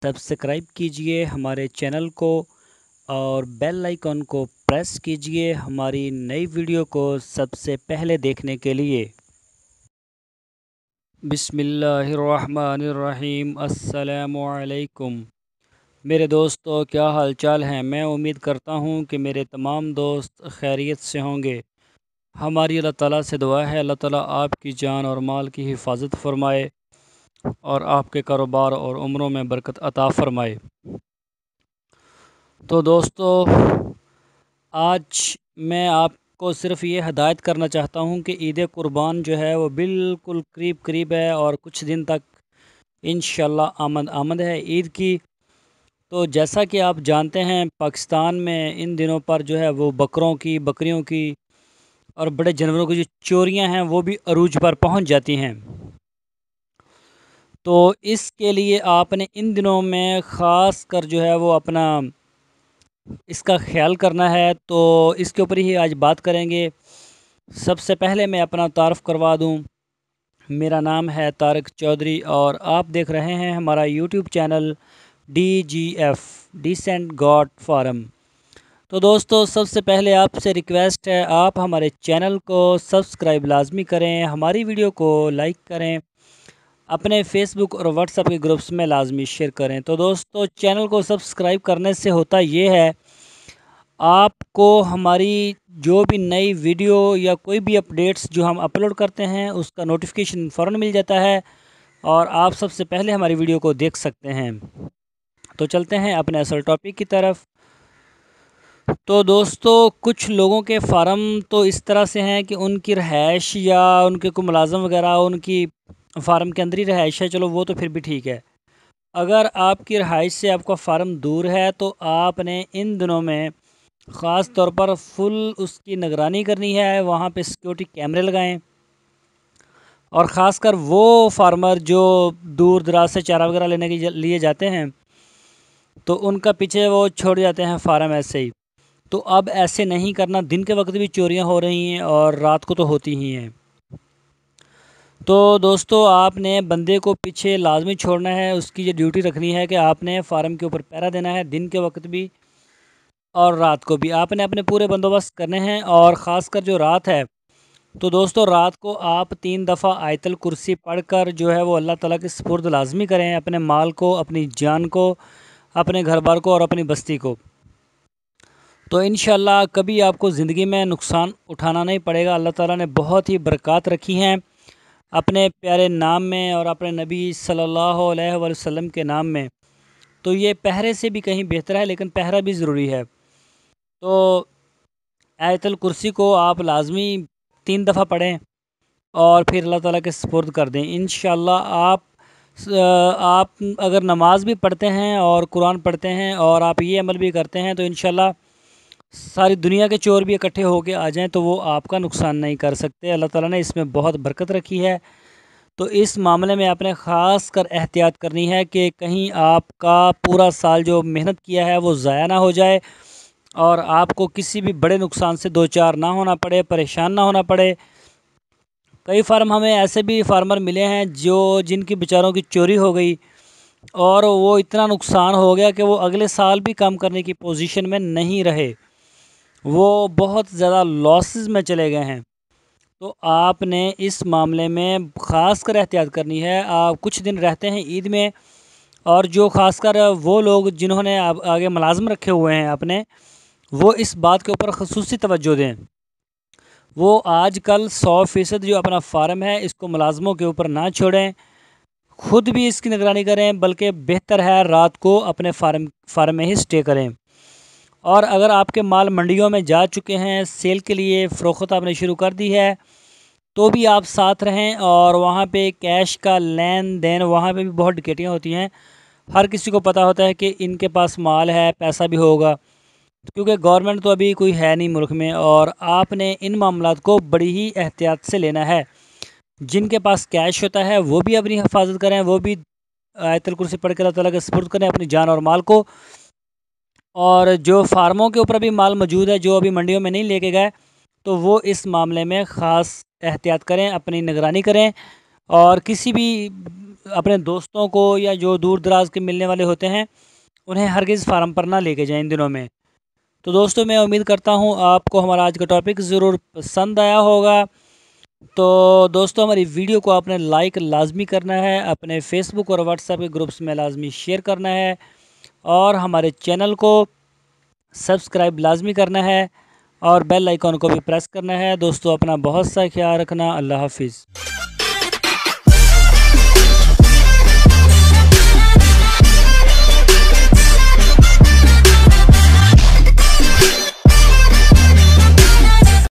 Subscribe कीजिए हमारे channel को और बेल आइकन को प्रेस कीजिए हमारी नई वीडियो को सबसे पहले देखने के लिए। बिस्मिल्लाहिर्रहमानिर्रहीम। अस्सलामु अलैकुम। मेरे दोस्तों, क्या हाल चाल हैं? मैं उम्मीद करता हूं कि मेरे तमाम दोस्त खैरियत से होंगे। हमारी अल्लाह ताला से दुआ है, अल्लाह ताला आपकी जान और माल की हिफाजत फरमाए और आपके कारोबार और उम्रों में बरकत अता फरमाए। तो दोस्तों, आज मैं आपको सिर्फ़ ये हदायत करना चाहता हूँ कि ईद कुर्बान जो है वो बिल्कुल करीब करीब है और कुछ दिन तक इंशाअल्लाह आमद आमद है ईद की। तो जैसा कि आप जानते हैं, पाकिस्तान में इन दिनों पर जो है वो बकरियों की और बड़े जानवरों की जो चोरियां हैं वो भी अरूज पर पहुंच जाती हैं। तो इसके लिए आपने इन दिनों में ख़ास कर जो है वो अपना इसका ख्याल करना है। तो इसके ऊपर ही आज बात करेंगे। सबसे पहले मैं अपना तारुफ़ करवा दूं। मेरा नाम है तारिक चौधरी और आप देख रहे हैं हमारा YouTube channel DGF decent goat farm. तो दोस्तों, सबसे पहले आपसे रिक्वेस्ट है, आप हमारे चैनल को सब्सक्राइब लाजमी करें, हमारी वीडियो को लाइक करें, अपने फेसबुक और व्हाट्सएप के ग्रुप्स में लाजमी शेयर करें। तो दोस्तों, चैनल को सब्सक्राइब करने से होता ये है, आपको हमारी जो भी नई वीडियो या कोई भी अपडेट्स जो हम अपलोड करते हैं उसका नोटिफिकेशन फ़ौरन मिल जाता है और आप सबसे पहले हमारी वीडियो को देख सकते हैं। तो चलते हैं अपने असल टॉपिक की तरफ। तो दोस्तों, कुछ लोगों के फार्म तो इस तरह से हैं कि उनकी रहाइश या उनके कोई मुलाज़म वगैरह उनकी फार्म के अंदर ही रहाइश है, चलो वो तो फिर भी ठीक है। अगर आपकी रहाइश से आपका फार्म दूर है तो आपने इन दिनों में ख़ास तौर पर फुल उसकी निगरानी करनी है, वहाँ पे सिक्योरिटी कैमरे लगाएं। और ख़ास कर वो फार्मर जो दूर दराज से चारा वगैरह लेने के लिए जाते हैं तो उनका पीछे वो छोड़ जाते हैं फार्म ऐसे ही। तो अब ऐसे नहीं करना। दिन के वक्त भी चोरियां हो रही हैं और रात को तो होती ही हैं। तो दोस्तों, आपने बंदे को पीछे लाजमी छोड़ना है, उसकी ये ड्यूटी रखनी है कि आपने फार्म के ऊपर पहरा देना है, दिन के वक्त भी और रात को भी आपने अपने पूरे बंदोबस्त करने हैं। और ख़ास कर जो रात है, तो दोस्तों रात को आप 3 दफ़ा आयतल कुर्सी पढ़कर जो है वो अल्लाह ताला के सुपुर्द लाजमी करें, अपने माल को, अपनी जान को, अपने घर बार को और अपनी बस्ती को। तो इंशाअल्लाह कभी आपको ज़िंदगी में नुकसान उठाना नहीं पड़ेगा। अल्लाह ताला ने बहुत ही बरक़ात रखी हैं अपने प्यारे नाम में और अपने नबी सल्लल्लाहु अलैहि वसल्लम के नाम में। तो ये पहरे से भी कहीं बेहतर है, लेकिन पहरा भी ज़रूरी है। तो आयतल कुर्सी को आप लाजमी 3 दफ़ा पढ़ें और फिर अल्लाह ताला के सुपुर्द कर दें। इंशाअल्लाह आप अगर नमाज भी पढ़ते हैं और कुरान पढ़ते हैं और आप ये अमल भी करते हैं तो इंशाअल्लाह सारी दुनिया के चोर भी इकट्ठे होके आ जाएं तो वो आपका नुकसान नहीं कर सकते। अल्लाह ताला ने इसमें बहुत बरकत रखी है। तो इस मामले में आपने ख़ास कर एहतियात करनी है कि कहीं आपका पूरा साल जो मेहनत किया है वो ज़ाया ना हो जाए और आपको किसी भी बड़े नुकसान से दो चार ना होना पड़े, परेशान ना होना पड़े। कई फार्म हमें ऐसे भी फार्मर मिले हैं जिनकी बेचारों की चोरी हो गई और वो इतना नुकसान हो गया कि वो अगले साल भी काम करने की पोजीशन में नहीं रहे, वो बहुत ज़्यादा लॉसेस में चले गए हैं। तो आपने इस मामले में ख़ास कर एहतियात करनी है। आप कुछ दिन रहते हैं ईद में और जो ख़ासकर वो लोग जिन्होंने आगे मुलाज़म रखे हुए हैं अपने, वो इस बात के ऊपर ख़ुसूसी तवज्जो दें। वो आजकल 100% जो अपना फार्म है इसको मुलाज़मों के ऊपर ना छोड़ें, ख़ुद भी इसकी निगरानी करें, बल्कि बेहतर है रात को अपने फार्म में ही स्टे करें। और अगर आपके माल मंडियों में जा चुके हैं, सेल के लिए फ़रोख्त आपने शुरू कर दी है, तो भी आप साथ रहें। और वहाँ पे कैश का लेन देन, वहाँ पे भी बहुत डकैतियाँ होती हैं। हर किसी को पता होता है कि इनके पास माल है, पैसा भी होगा, क्योंकि गवर्नमेंट तो अभी कोई है नहीं मुल्क में। और आपने इन मामलात को बड़ी ही एहतियात से लेना है। जिनके पास कैश होता है वो भी अपनी हिफाजत करें, वो भी आयतल कुर्सी पढ़ कर अल्लाह ताला के सुपुर्द करें अपनी जान और माल को। और जो फार्मों के ऊपर भी माल मौजूद है जो अभी मंडियों में नहीं लेके गए, तो वो इस मामले में ख़ास एहतियात करें, अपनी निगरानी करें और किसी भी اپنے دوستوں کو یا جو دور دراز کے ملنے والے ہوتے ہیں انہیں ہرگز فارم پر نہ لے کے جائیں ان دنوں میں۔ تو دوستوں میں امید کرتا ہوں آپ کو ہمارا آج کا ٹاپک ضرور پسند آیا ہوگا۔ تو دوستوں ہماری ویڈیو کو آپ نے لائک لازمی کرنا ہے، اپنے فیس بک اور واٹس ایپ کے گروپس میں لازمی شیئر کرنا ہے، اور ہمارے چینل کو سبسکرائب لازمی کرنا ہے، اور بیل آئیکن کو بھی پریس کرنا ہے۔ دوستو اپنا بہت سا خیال رکھنا۔ اللہ حافظ۔